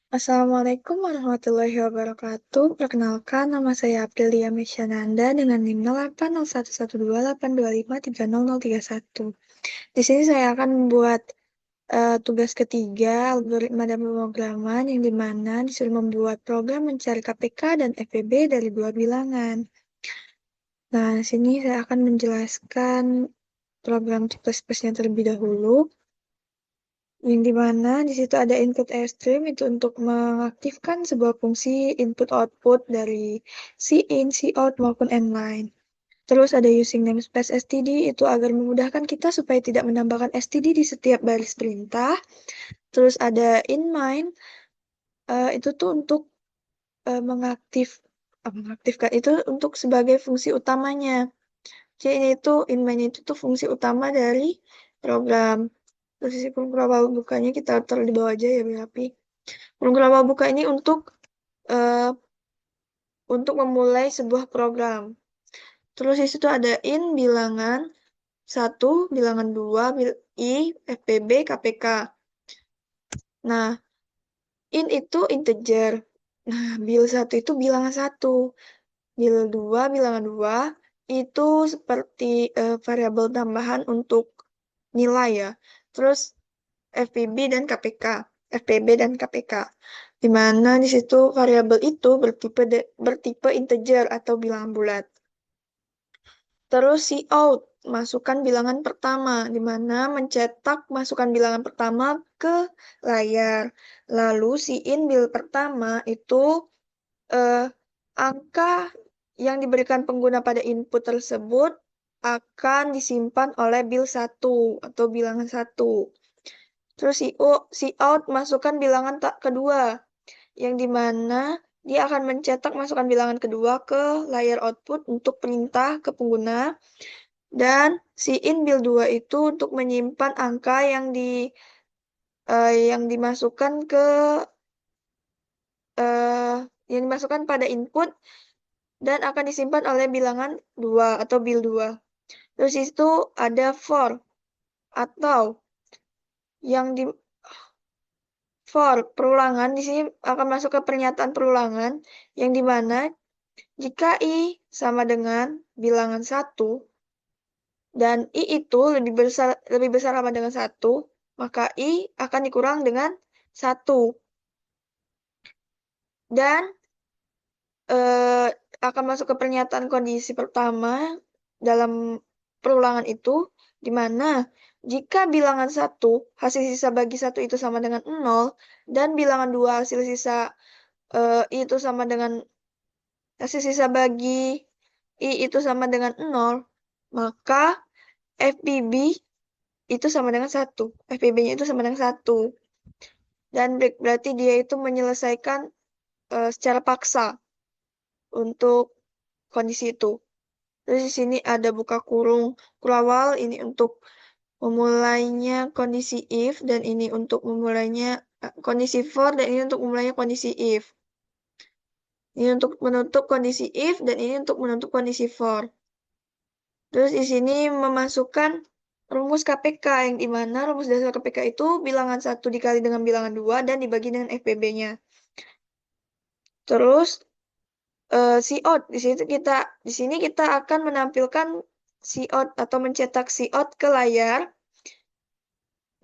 Assalamualaikum warahmatullahi wabarakatuh. Perkenalkan, nama saya Aprilia Mesyananda dengan NIM 08011282530031. Di sini saya akan membuat tugas ketiga, algoritma dan pemrograman, yang dimana disuruh membuat program mencari KPK dan FPB dari dua bilangan. Nah, di sini saya akan menjelaskan program C++ nya terlebih dahulu. Yang dimana di situ ada input airstream itu untuk mengaktifkan sebuah fungsi input output dari in, out maupun inline. Terus ada using namespace std itu agar memudahkan kita supaya tidak menambahkan std di setiap baris perintah. Terus ada in main itu tuh untuk mengaktifkan itu untuk sebagai fungsi utamanya. Jadi ini tuh in main itu tuh fungsi utama dari program. Terus isi kurang bukanya kita taruh di bawah aja ya biar rapi. Program buka ini eh, untuk memulai sebuah program. Terus di situ ada in bilangan 1, bilangan 2, FPB, KPK. Nah, in itu integer. Nah, bil 1 itu bilangan 1. Bil 2, bilangan 2 itu seperti variabel tambahan untuk nilai ya. Terus FPB dan KPK. FPB dan KPK. Di mana di situ variabel itu bertipe integer atau bilangan bulat. Terus out, masukkan bilangan pertama, di mana mencetak masukkan bilangan pertama ke layar. Lalu in bil pertama itu eh, angka yang diberikan pengguna pada input tersebut akan disimpan oleh bil 1 atau bilangan 1. Terus out masukkan bilangan tak kedua, yang dimana dia akan mencetak masukkan bilangan kedua ke layar output untuk perintah ke pengguna. Dan in bil 2 itu untuk menyimpan angka yang dimasukkan ke eh, yang dimasukkan pada input dan akan disimpan oleh bilangan 2 atau bil 2. Terus itu ada for atau yang di for perulangan di sini akan masuk ke pernyataan perulangan yang dimana jika sama dengan bilangan 1 dan itu lebih besar sama dengan 1, maka akan dikurang dengan 1. Dan eh, akan masuk ke pernyataan kondisi pertama dalam perulangan itu, di mana jika bilangan 1 hasil sisa bagi 1 itu sama dengan 0, dan bilangan 2 hasil sisa itu sama dengan hasil sisa bagi itu sama dengan 0, maka FPB itu sama dengan 1. FPB-nya itu sama dengan 1. Dan berarti dia itu menyelesaikan secara paksa untuk kondisi itu. Terus di sini ada buka kurung kurawal, ini untuk memulainya kondisi if, dan ini untuk memulainya kondisi for, dan ini untuk memulainya kondisi if. Ini untuk menutup kondisi if, dan ini untuk menutup kondisi for. Terus di sini memasukkan rumus KPK, yang dimana rumus dasar KPK itu bilangan 1 dikali dengan bilangan 2 dan dibagi dengan FPB-nya. Terus out di sini kita akan menampilkan out atau mencetak out ke layar,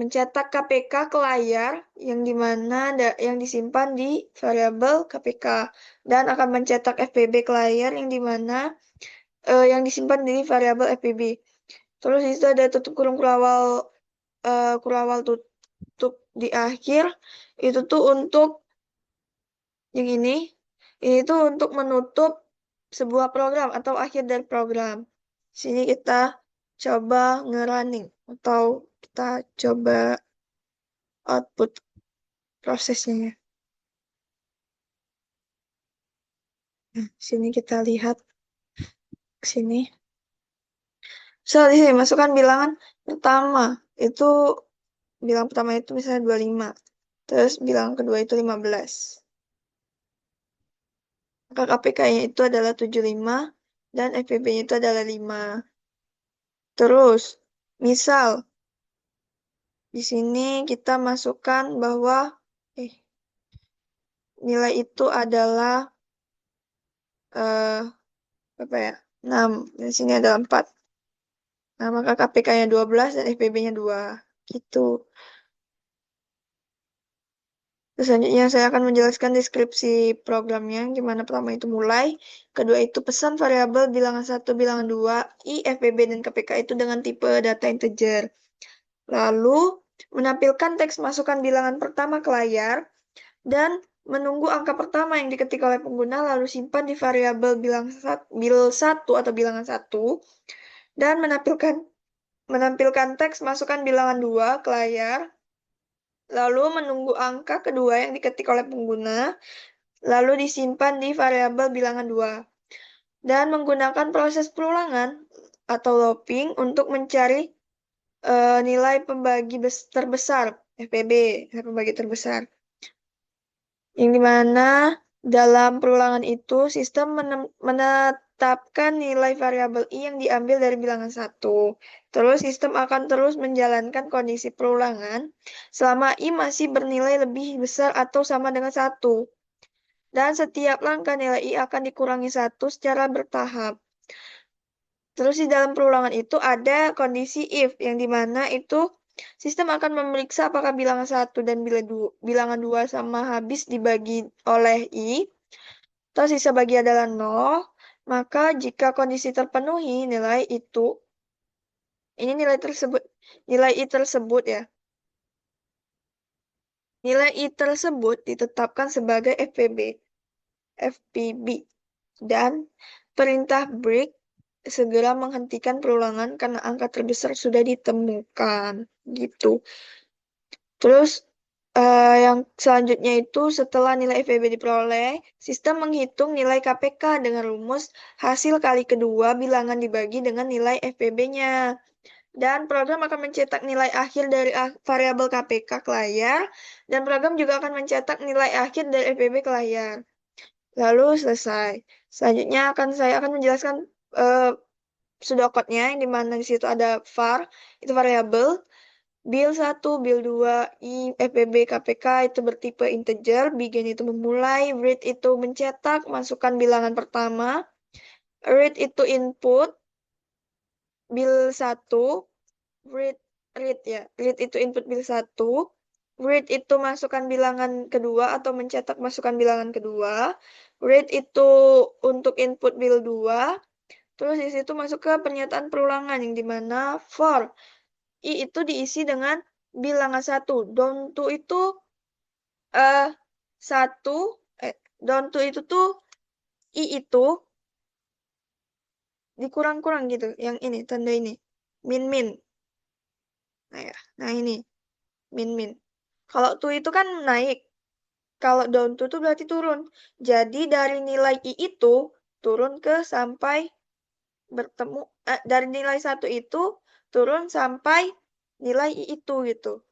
mencetak KPK ke layar yang dimana yang disimpan di variabel KPK, dan akan mencetak FPB ke layar yang dimana yang disimpan di variabel FPB. Terus itu ada tutup kurung kurawal tutup di akhir, itu tuh untuk yang ini tuh untuk menutup sebuah program atau akhir dari program. Sini kita coba ngerunning atau kita coba output prosesnya ya. Nah, sini kita lihat ke sini. So, di sini masukkan bilangan pertama. Itu bilang pertama itu misalnya 25. Terus bilang kedua itu 15. Maka KPK-nya itu adalah 75 dan FPB-nya itu adalah 5. Terus, misal di sini kita masukkan bahwa nilai itu adalah apa ya? 6. Di sini ada 4. Nah, maka KPK-nya 12 dan FPB-nya 2. Gitu. Terus selanjutnya saya akan menjelaskan deskripsi programnya, gimana pertama itu mulai, kedua itu pesan variabel bilangan 1, bilangan 2, I, FPB, dan KPK itu dengan tipe data integer. Lalu, menampilkan teks masukan bilangan pertama ke layar, dan menunggu angka pertama yang diketik oleh pengguna, lalu simpan di variabel bil1 atau bilangan 1, dan menampilkan teks masukan bilangan 2 ke layar, lalu menunggu angka kedua yang diketik oleh pengguna, lalu disimpan di variabel bilangan 2. Dan menggunakan proses perulangan atau looping untuk mencari nilai pembagi terbesar, FPB, nilai pembagi terbesar. Yang dimana dalam perulangan itu, sistem menetapkan nilai variabel I yang diambil dari bilangan 1. Terus sistem akan terus menjalankan kondisi perulangan selama I masih bernilai lebih besar atau sama dengan 1. Dan setiap langkah nilai I akan dikurangi 1 secara bertahap. Terus di dalam perulangan itu ada kondisi if, yang dimana itu sistem akan memeriksa apakah bilangan 1 dan bilangan 2 sama habis dibagi oleh I, atau sisa bagi adalah 0, maka jika kondisi terpenuhi, nilai I tersebut ya. Nilai I tersebut ditetapkan sebagai FPB, dan perintah break segera menghentikan perulangan karena angka terbesar sudah ditemukan gitu. Terus yang selanjutnya itu setelah nilai FPB diperoleh, sistem menghitung nilai KPK dengan rumus hasil kali kedua bilangan dibagi dengan nilai FPB-nya. Dan program akan mencetak nilai akhir dari variabel KPK ke layar, dan program juga akan mencetak nilai akhir dari FPB ke layar. Lalu selesai. Selanjutnya saya akan menjelaskan pseudocode-nya, yang dimana di situ ada var, itu variabel, bil1, bil2, I, FPB, KPK itu bertipe integer, begin itu memulai, read itu mencetak, masukkan bilangan pertama, read itu input, bil1, read, read itu input bil1, read itu masukkan bilangan kedua atau mencetak masukkan bilangan kedua, read itu untuk input bil2, terus di situ masuk ke pernyataan perulangan yang dimana for I itu diisi dengan bilangan 1. Down to itu eh 1 down to itu tuh I itu dikurang-kurang gitu. Yang ini tanda ini. Min min. Nah ya. Nah ini min min. Kalau to itu kan naik. Kalau down to itu berarti turun. Jadi dari nilai I itu turun ke sampai bertemu dari nilai 1 itu turun sampai nilai I itu gitu.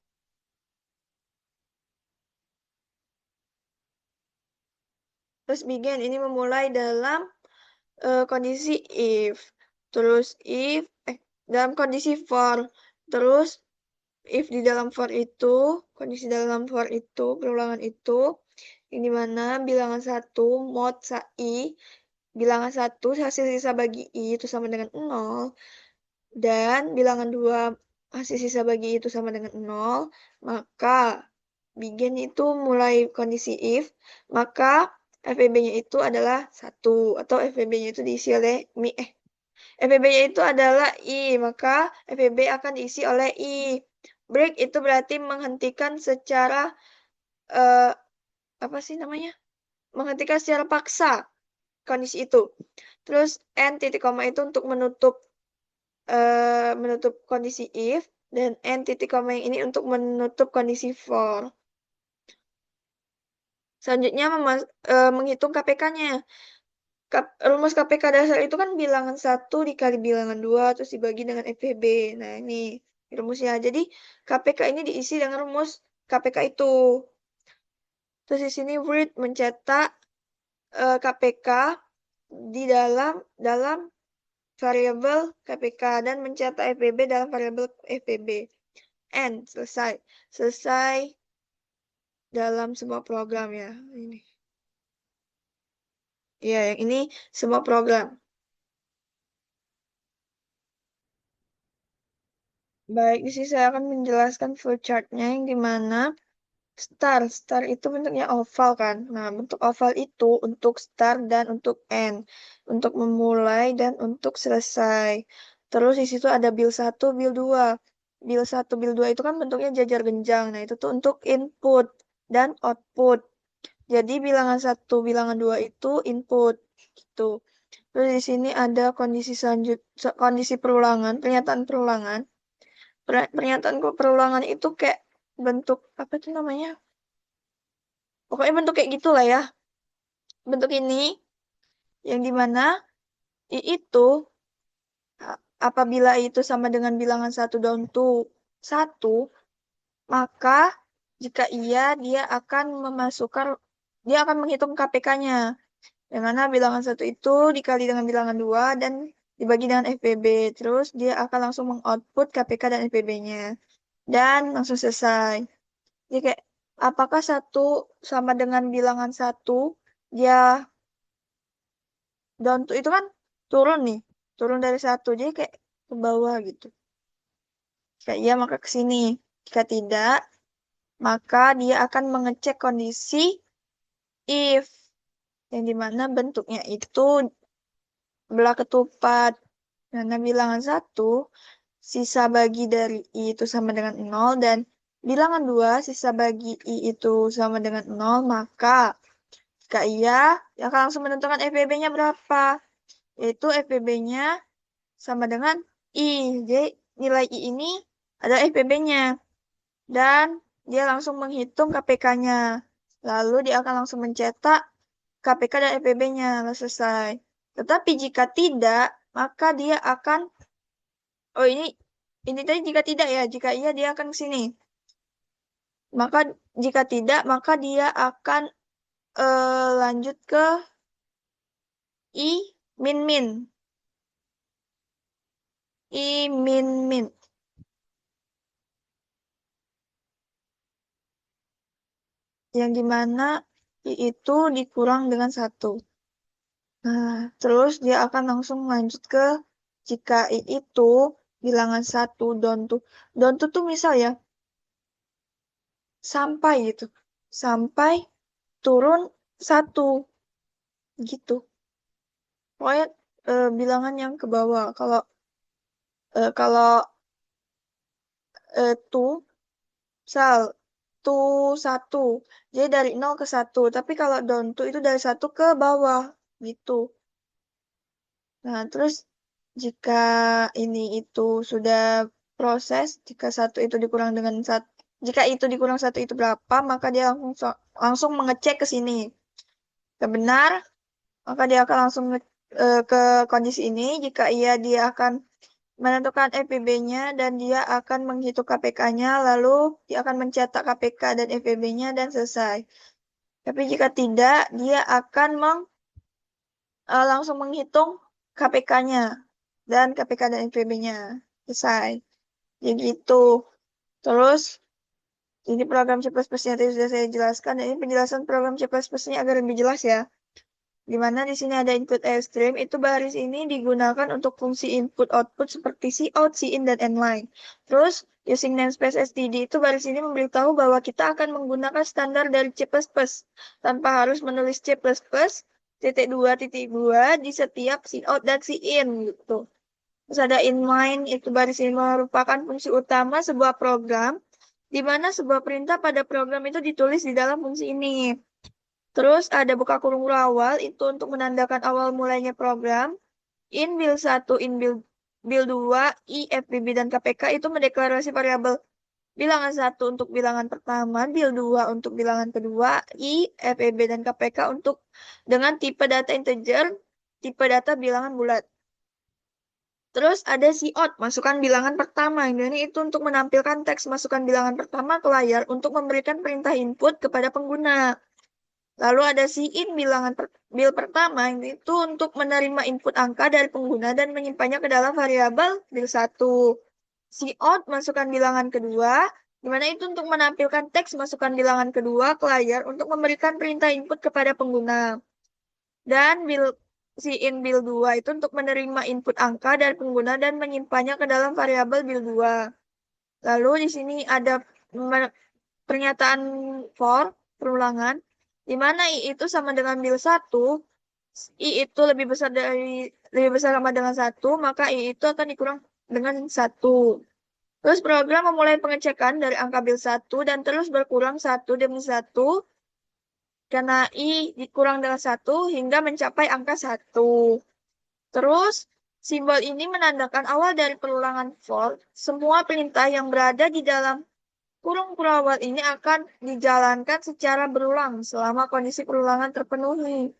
Terus begin ini memulai dalam kondisi if. Terus dalam kondisi for. Terus if di dalam for itu, kondisi dalam for itu, perulangan itu, yang dimana bilangan 1 mod I, bilangan 1 hasil sisa bagi I itu sama dengan 0, dan bilangan 2 hasil sisa bagi I itu sama dengan 0, maka begin itu mulai kondisi if, maka FPB-nya itu adalah 1, atau FPB-nya itu diisi oleh FPB-nya itu adalah I, maka FPB akan diisi oleh I. Break itu berarti menghentikan secara apa sih namanya? Menghentikan secara paksa kondisi itu. Terus N titik koma itu untuk menutup kondisi if, dan N titik koma yang ini untuk menutup kondisi for. Selanjutnya menghitung KPK-nya. Rumus KPK dasar itu kan bilangan 1 dikali bilangan 2 terus dibagi dengan FPB. Nah, ini rumusnya. Jadi KPK ini diisi dengan rumus KPK itu. Terus di sini read mencetak KPK di dalam variabel KPK dan mencetak FPB dalam variabel FPB. Selesai. Selesai dalam sebuah program ya. Ini. Ya, yang ini semua program. Baik, di sini saya akan menjelaskan flowchart-nya yang dimana star itu bentuknya oval kan. Nah, bentuk oval itu untuk start dan untuk end, untuk memulai dan untuk selesai. Terus di situ ada build 1, build 2. Build 1, build 2 itu kan bentuknya jajar genjang. Nah, itu tuh untuk input dan output. Jadi bilangan 1, bilangan 2 itu input gitu. Terus di sini ada kondisi perulangan, pernyataan perulangan. Pernyataan perulangan itu kayak bentuk apa itu namanya? Pokoknya bentuk kayak gitulah ya. Bentuk ini yang dimana I itu apabila I itu sama dengan bilangan satu down to satu, maka jika iya dia akan menghitung KPK-nya. Yang mana bilangan satu itu dikali dengan bilangan 2 dan dibagi dengan FPB. Terus dia akan langsung mengoutput KPK dan FPB-nya. Dan langsung selesai. Jadi kayak apakah satu sama dengan bilangan satu, dia down to itu kan turun nih, turun dari satu, jadi kayak ke bawah gitu. Jika iya maka ke sini, jika tidak maka dia akan mengecek kondisi if yang dimana bentuknya itu belah ketupat. Karena bilangan satu sisa bagi dari I itu sama dengan 0 dan bilangan 2 sisa bagi I itu sama dengan 0, maka jika iya, dia akan langsung menentukan FPB-nya berapa. Yaitu FPB-nya sama dengan I. Jadi nilai I ini adalah FPB-nya. Dan dia langsung menghitung KPK-nya. Lalu dia akan langsung mencetak KPK dan FPB-nya. Lalu selesai. Tetapi jika tidak, maka dia akan... Oh ini tadi jika tidak ya. Jika iya dia akan ke sini. Maka jika tidak, maka dia akan lanjut ke I min min. I min min. Yang dimana I itu dikurang dengan satu. Nah, terus dia akan langsung lanjut ke jika I itu bilangan satu down to tuh misal ya, sampai gitu. Sampai turun satu gitu. Pokoknya bilangan yang ke bawah. Kalau tuh misal tuh satu. Jadi dari 0 ke satu. Tapi kalau down to itu dari satu ke bawah gitu. Nah, terus jika ini itu sudah proses, jika satu itu dikurang dengan satu, jika itu dikurang satu itu berapa, maka dia langsung mengecek ke sini. Jika benar, maka dia akan langsung ke kondisi ini. Jika iya, dia akan menentukan FPB-nya dan dia akan menghitung KPK-nya, lalu dia akan mencetak KPK dan FPB-nya dan selesai. Tapi jika tidak, dia akan langsung menghitung KPK-nya dan KPK dan NPB-nya. Selesai. Ya gitu. Terus, ini program C++ yang tadi sudah saya jelaskan. Dan ini penjelasan program C++-nya agar lebih jelas ya. Di mana di sini ada input stream, itu baris ini digunakan untuk fungsi input-output seperti cout, cin, dan inline. Terus, using namespace std itu baris ini memberitahu bahwa kita akan menggunakan standar dari C++ tanpa harus menulis C++, di setiap cout dan cin gitu. Terus ada inline, itu baris ini merupakan fungsi utama sebuah program, di mana sebuah perintah pada program itu ditulis di dalam fungsi ini. Terus ada buka kurung awal, itu untuk menandakan awal mulainya program. In build 1, in build 2, I, FBB, dan KPK itu mendeklarasi variabel bilangan 1 untuk bilangan pertama, build 2 untuk bilangan kedua, I, FEB, dan KPK untuk dengan tipe data integer, tipe data bilangan bulat. Terus ada cout, masukkan bilangan pertama. Ini itu untuk menampilkan teks masukkan bilangan pertama ke layar untuk memberikan perintah input kepada pengguna. Lalu ada cin build pertama, itu untuk menerima input angka dari pengguna dan menyimpannya ke dalam variabel build 1. Cout masukkan bilangan kedua, di mana itu untuk menampilkan teks masukkan bilangan kedua ke layar untuk memberikan perintah input kepada pengguna. Dan si in bil 2 itu untuk menerima input angka dari pengguna dan menyimpannya ke dalam variabel bil 2. Lalu di sini ada pernyataan for perulangan di mana i itu sama dengan bil 1, i itu lebih besar sama dengan 1, maka i itu akan dikurang dengan 1. Terus program memulai pengecekan dari angka bil 1 dan terus berkurang 1 demi 1 karena i dikurang dengan 1 hingga mencapai angka 1. Terus simbol ini menandakan awal dari perulangan for. Semua perintah yang berada di dalam kurung perawat ini akan dijalankan secara berulang selama kondisi perulangan terpenuhi.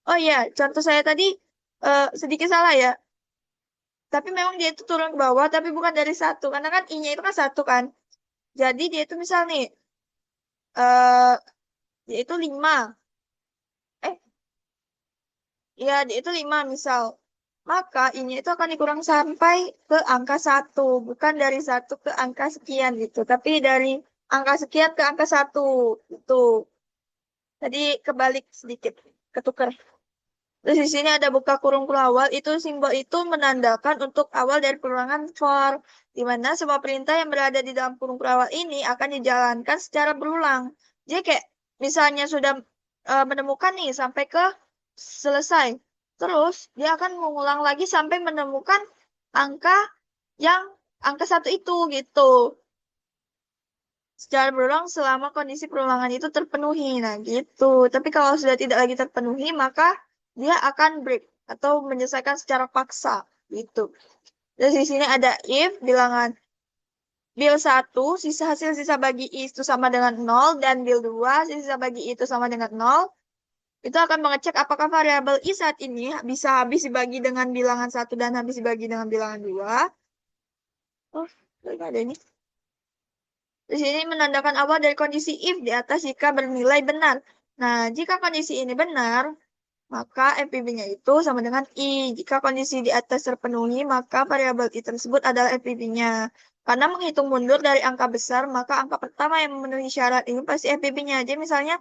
Oh iya, contoh saya tadi sedikit salah ya. Tapi memang dia itu turun ke bawah, tapi bukan dari 1. Karena kan I-nya itu kan 1 kan. Jadi dia itu misal nih, eh dia itu 5. Eh, ya dia itu 5 misal. Maka I-nya itu akan dikurang sampai ke angka 1. Bukan dari 1 ke angka sekian gitu. Tapi dari angka sekian ke angka 1. Gitu. Tadi kebalik sedikit, ketukar. Terus di sini ada buka kurung awal, itu simbol itu menandakan untuk awal dari perulangan for, di mana semua perintah yang berada di dalam kurung awal ini akan dijalankan secara berulang. Jadi kayak misalnya sudah menemukan nih sampai ke selesai, terus dia akan mengulang lagi sampai menemukan angka yang angka 1 itu gitu secara berulang selama kondisi perulangan itu terpenuhi. Nah, gitu. Tapi kalau sudah tidak lagi terpenuhi, maka dia akan break atau menyelesaikan secara paksa. Gitu. Dan di sini ada if bilangan bil 1, sisa hasil sisa bagi i itu sama dengan 0, dan bil 2, sisa bagi i itu sama dengan 0. Itu akan mengecek apakah variabel i saat ini bisa habis dibagi dengan bilangan 1 dan habis dibagi dengan bilangan 2. Oh, nggak ada ini. Di sini menandakan awal dari kondisi if di atas jika bernilai benar. Nah, jika kondisi ini benar, maka FPB-nya itu sama dengan I. Jika kondisi di atas terpenuhi, maka variabel I tersebut adalah FPB-nya. Karena menghitung mundur dari angka besar, maka angka pertama yang memenuhi syarat ini pasti FPB-nya. Jadi misalnya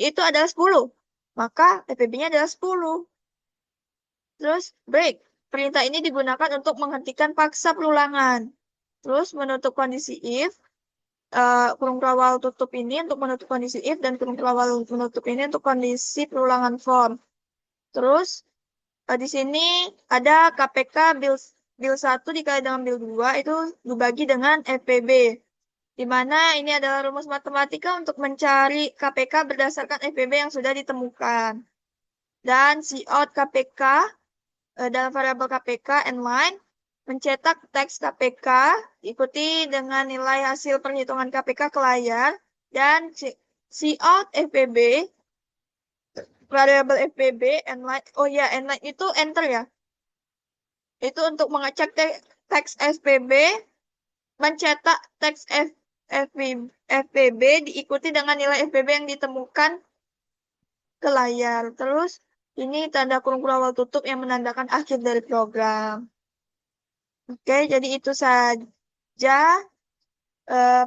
itu adalah 10, maka FPB-nya adalah 10. Terus break. Perintah ini digunakan untuk menghentikan paksa perulangan. Terus menutup kondisi if, kurung kawal tutup ini untuk menutup kondisi if dan kurung kawal menutup ini untuk kondisi perulangan for. Terus di sini ada KPK bil 1 dikali dengan bil 2 itu dibagi dengan FPB. Di mana ini adalah rumus matematika untuk mencari KPK berdasarkan FPB yang sudah ditemukan. Dan cout KPK dalam variabel KPK line mencetak teks KPK diikuti dengan nilai hasil perhitungan KPK ke layar dan cout FPB variabel FPB line, oh ya line itu enter ya, itu untuk mengecek teks FPB, mencetak teks FPB diikuti dengan nilai FPB yang ditemukan ke layar. Terus ini tanda kurung awal tutup yang menandakan akhir dari program. Oke, jadi itu saja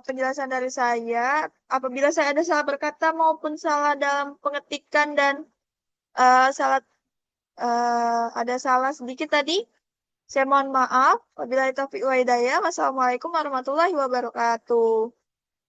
penjelasan dari saya. Apabila saya ada salah berkata maupun salah dalam pengetikan dan salah ada salah sedikit tadi, saya mohon maaf. Wabillahi taufiq wa hidayah. Wassalamualaikum warahmatullahi wabarakatuh.